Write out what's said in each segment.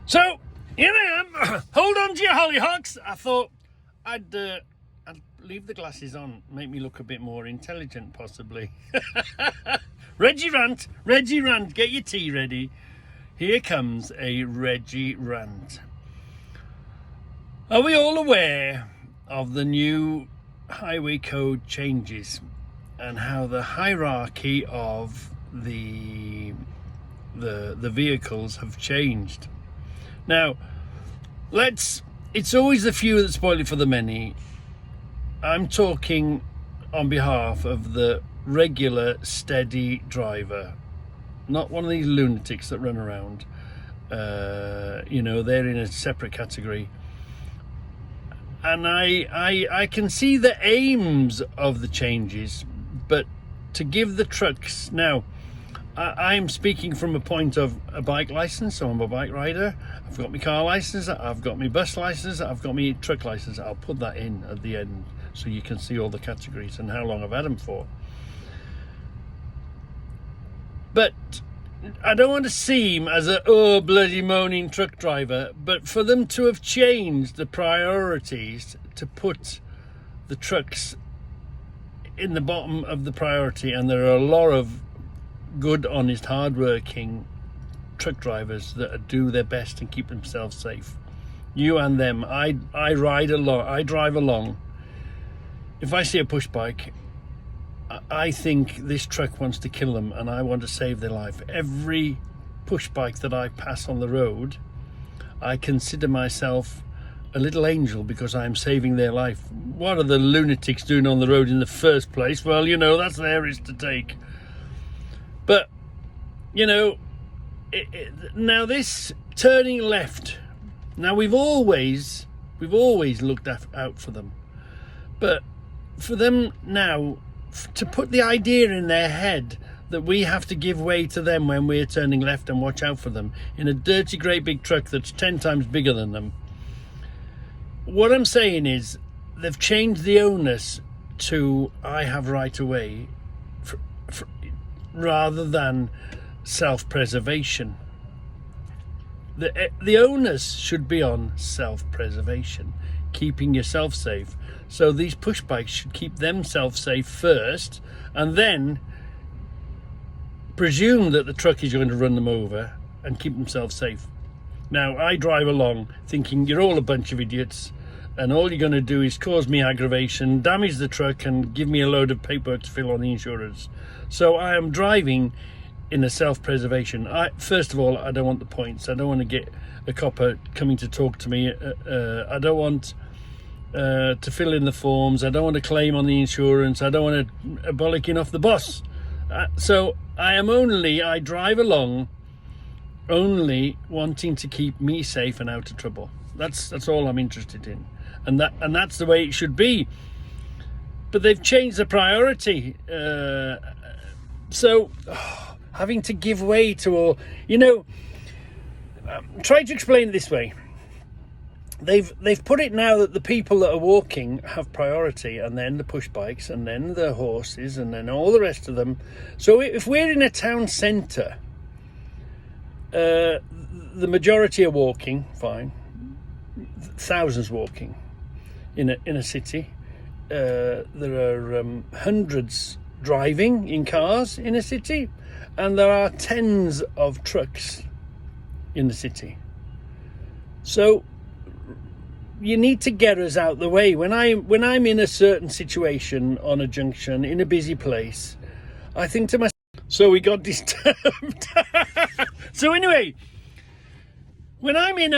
So here I am. Hold on to your hollyhocks. I thought I'd leave the glasses on, make me look a bit more intelligent, possibly. Reggie rant, get your tea ready. Here comes a Reggie rant. Are we all aware of the new highway code changes and how the hierarchy of the vehicles have changed? Now, it's always the few that spoil it for the many. I'm talking on behalf of the regular, steady driver, not one of these lunatics that run around. They're in a separate category. And I can see the aims of the changes, but to give the trucks now, I'm speaking from a point of a bike license, so I'm a bike rider. I've got my car license, I've got my bus license, I've got my truck license. I'll put that in at the end so you can see all the categories and how long I've had them for. But I don't want to seem as a bloody moaning truck driver, but for them to have changed the priorities to put the trucks in the bottom of the priority, and there are a lot of good, honest, hard-working truck drivers that do their best and keep themselves safe. You and them. I drive along. If I see a push bike, I think this truck wants to kill them and I want to save their life. Every push bike that I pass on the road, I consider myself a little angel because I'm saving their life. What are the lunatics doing on the road in the first place? Well, that's their risk to take. But, now this turning left, now we've always looked out for them. But for them now, to put the idea in their head that we have to give way to them when we're turning left and watch out for them in a dirty great big truck that's 10 times bigger than them. What I'm saying is they've changed the onus to I have right of way rather than self-preservation. The onus should be on self-preservation, keeping yourself safe. So these push bikes should keep themselves safe first and then presume that the truck is going to run them over and keep themselves safe. Now, I drive along thinking you're all a bunch of idiots and all you're going to do is cause me aggravation, damage the truck and give me a load of paperwork to fill on the insurance. So I am driving in a self-preservation. First of all, I don't want the points. I don't want to get a copper coming to talk to me. I don't want to fill in the forms. I don't want to claim on the insurance. I don't want to bollocking off the boss. So I drive along only wanting to keep me safe and out of trouble. That's all I'm interested in. And that's the way it should be. But they've changed the priority. Having to give way to all, try to explain it this way. They've put it now that the people that are walking have priority, and then the push bikes, and then the horses, and then all the rest of them. So if we're in a town centre, the majority are walking, fine. Thousands walking in a city. There are hundreds driving in cars in a city, and there are tens of trucks in the city. So you need to get us out the way. When I'm in a certain situation on a junction in a busy place, I think to myself, so we got disturbed. So anyway, when I'm in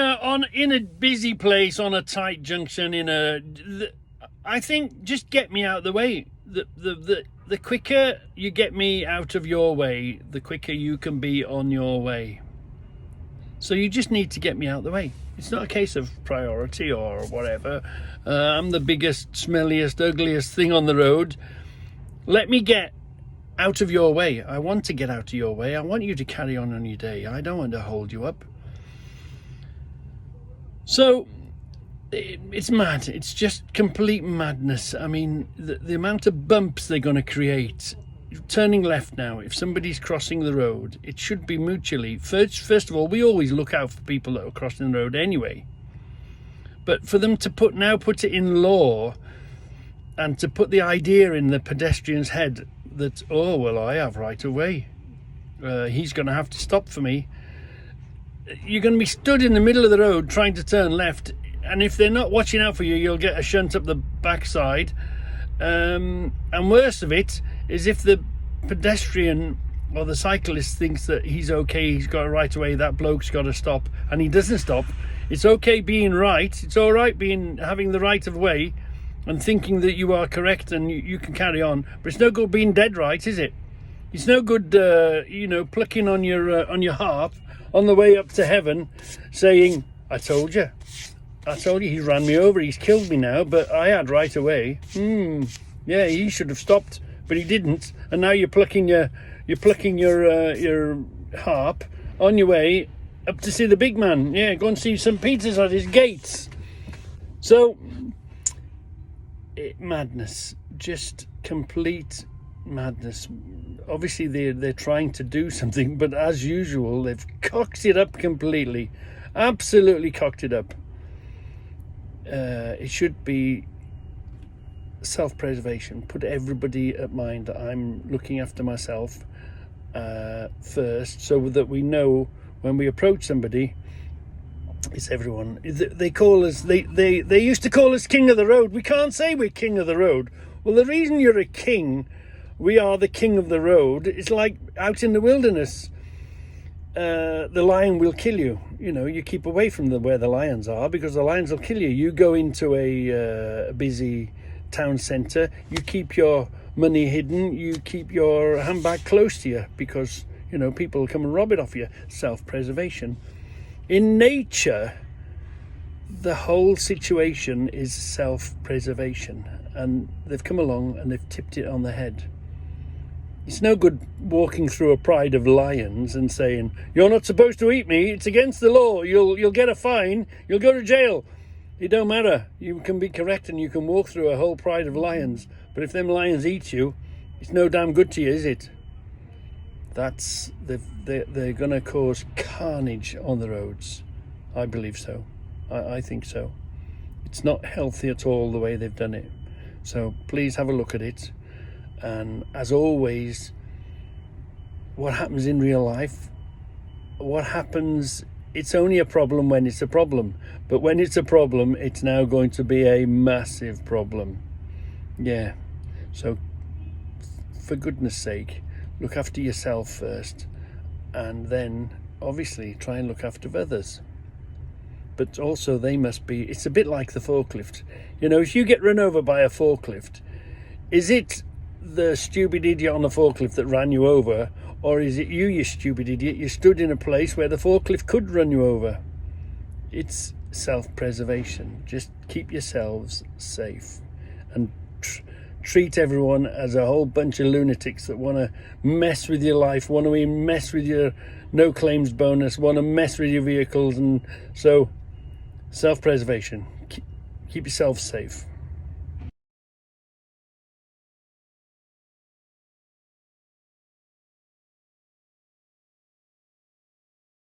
a busy place on a tight junction I think just get me out of the way. The quicker you get me out of your way, the quicker you can be on your way. So you just need to get me out of the way. It's not a case of priority or whatever. I'm the biggest, smelliest, ugliest thing on the road. Let me get out of your way. I want to get out of your way. I want you to carry on your day. I don't want to hold you up. So it's mad. It's just complete madness. I mean, the amount of bumps they're going to create turning left now, if somebody's crossing the road, it should be mutually. First of all, we always look out for people that are crossing the road anyway. But for them to put it in law, and to put the idea in the pedestrian's head that, oh, well, I have right of way, he's going to have to stop for me. You're going to be stood in the middle of the road trying to turn left, and if they're not watching out for you, you'll get a shunt up the backside. And worse of it is if the pedestrian or the cyclist thinks that he's okay, he's got a right of way, that bloke's got to stop, and he doesn't stop. It's okay being right. It's all right having the right of way and thinking that you are correct and you can carry on. But it's no good being dead right, is it? It's no good, plucking on your harp on the way up to heaven, saying, I told you, he ran me over, he's killed me now, but I had right of way. Yeah, he should have stopped, but he didn't. And now you're plucking your harp on your way up to see the big man. Yeah, go and see St. Peter's at his gates. So, madness, just complete madness. Obviously they're trying to do something, but as usual they've cocked it up completely, absolutely cocked it up. It should be self-preservation. Put everybody at mind that I'm looking after myself first, so that we know when we approach somebody, it's everyone. They call us, they used to call us king of the road. We can't say we're king of the road. Well, the reason you're a king, we are the king of the road. It's like out in the wilderness. The lion will kill you. You keep away from where the lions are, because the lions will kill you. You go into a busy town centre, you keep your money hidden, you keep your handbag close to you, because people will come and rob it off you. Self-preservation. In nature, the whole situation is self-preservation, and they've come along and they've tipped it on the head. It's no good walking through a pride of lions and saying, you're not supposed to eat me, it's against the law, you'll get a fine, you'll go to jail. It don't matter. You can be correct and you can walk through a whole pride of lions, but if them lions eat you, it's no damn good to you, is it? They're going to cause carnage on the roads. I believe so. I think so. It's not healthy at all the way they've done it. So please have a look at it. And as always, what happens in real life, it's only a problem when it's a problem. But when it's a problem, it's now going to be a massive problem. Yeah. So for goodness sake, look after yourself first, and then obviously try and look after others. But also it's a bit like the forklift. If you get run over by a forklift, is it the stupid idiot on the forklift that ran you over, or is it you stupid idiot, you stood in a place where the forklift could run you over? It's self-preservation. Just keep yourselves safe, and treat everyone as a whole bunch of lunatics that want to mess with your life, want to mess with your no claims bonus, want to mess with your vehicles. And so self-preservation, keep yourself safe.